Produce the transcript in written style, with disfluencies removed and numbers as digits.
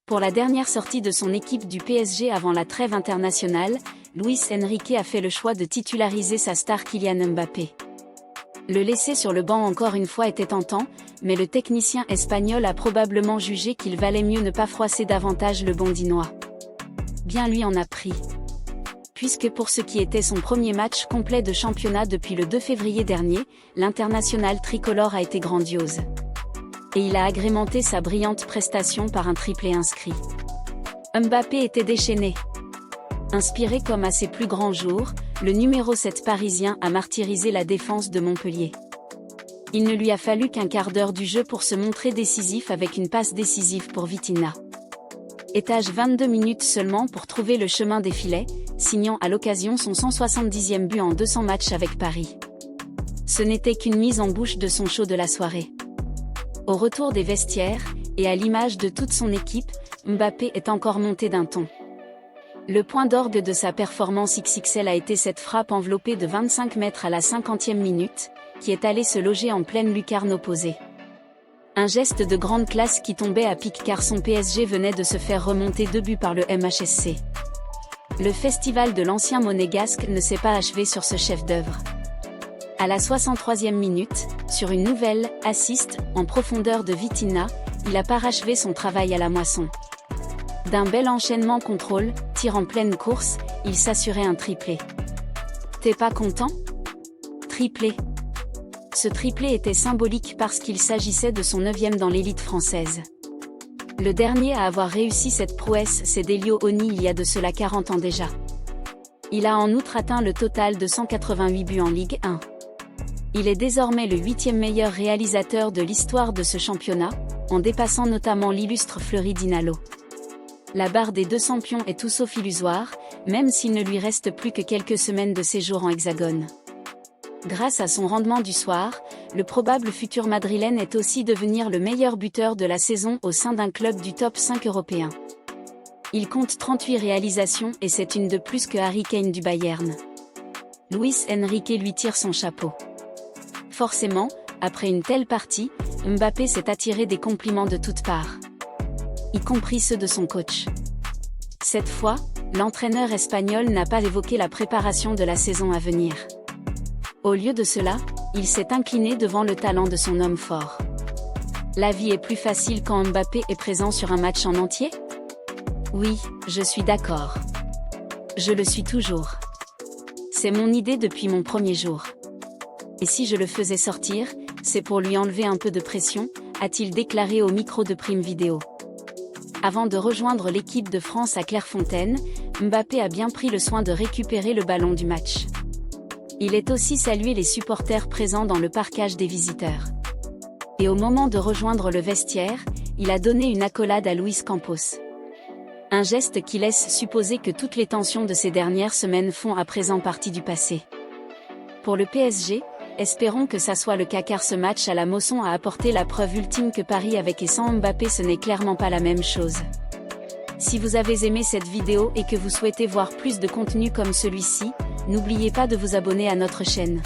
Pour la dernière sortie de son équipe du PSG avant la trêve internationale, Luis Enrique a fait le choix de titulariser sa star Kylian Mbappé. Le laisser sur le banc encore une fois était tentant, mais le technicien espagnol a probablement jugé qu'il valait mieux ne pas froisser davantage le Bondinois. Bien lui en a pris. Puisque pour ce qui était son premier match complet de championnat depuis le 2 février dernier, l'international tricolore a été grandiose. Et il a agrémenté sa brillante prestation par un triplé inscrit. Mbappé était déchaîné. Inspiré comme à ses plus grands jours, le numéro 7 parisien a martyrisé la défense de Montpellier. Il ne lui a fallu qu'un quart d'heure du jeu pour se montrer décisif avec une passe décisive pour Vitinha. Étage 22 minutes seulement pour trouver le chemin des filets, signant à l'occasion son 170e but en 200 matchs avec Paris. Ce n'était qu'une mise en bouche de son show de la soirée. Au retour des vestiaires, et à l'image de toute son équipe, Mbappé est encore monté d'un ton. Le point d'orgue de sa performance XXL a été cette frappe enveloppée de 25 mètres à la 50e minute, qui est allée se loger en pleine lucarne opposée. Un geste de grande classe qui tombait à pic car son PSG venait de se faire remonter 2 buts par le MHSC. Le festival de l'ancien monégasque ne s'est pas achevé sur ce chef-d'œuvre. À la 63e minute, sur une nouvelle assist en profondeur de Vitinha, il a parachevé son travail à la moisson. D'un bel enchaînement contrôle, tir en pleine course, il s'assurait un triplé. T'es pas content? Triplé. Ce triplé était symbolique parce qu'il s'agissait de son 9e dans l'élite française. Le dernier à avoir réussi cette prouesse, c'est Delio Oni il y a de cela 40 ans déjà. Il a en outre atteint le total de 188 buts en Ligue 1. Il est désormais le 8e meilleur réalisateur de l'histoire de ce championnat, en dépassant notamment l'illustre Fleury Dinalo. La barre des 200 pions est tout sauf illusoire, même s'il ne lui reste plus que quelques semaines de séjour en hexagone. Grâce à son rendement du soir, le probable futur madrilène est aussi devenir le meilleur buteur de la saison au sein d'un club du top 5 européen. Il compte 38 réalisations et c'est une de plus que Harry Kane du Bayern. Luis Enrique lui tire son chapeau. Forcément, après une telle partie, Mbappé s'est attiré des compliments de toutes parts. Y compris ceux de son coach. Cette fois, l'entraîneur espagnol n'a pas évoqué la préparation de la saison à venir. Au lieu de cela, il s'est incliné devant le talent de son homme fort. La vie est plus facile quand Mbappé est présent sur un match en entier? Oui, je suis d'accord. Je le suis toujours. C'est mon idée depuis mon premier jour. Et si je le faisais sortir, c'est pour lui enlever un peu de pression, a-t-il déclaré au micro de Prime Video. Avant de rejoindre l'équipe de France à Clairefontaine, Mbappé a bien pris le soin de récupérer le ballon du match. Il est aussi salué les supporters présents dans le parcage des visiteurs. Et au moment de rejoindre le vestiaire, il a donné une accolade à Luis Campos. Un geste qui laisse supposer que toutes les tensions de ces dernières semaines font à présent partie du passé. Pour le PSG, espérons que ça soit le cas car ce match à la Mosson a apporté la preuve ultime que Paris avec et sans Mbappé ce n'est clairement pas la même chose. Si vous avez aimé cette vidéo et que vous souhaitez voir plus de contenu comme celui-ci, n'oubliez pas de vous abonner à notre chaîne.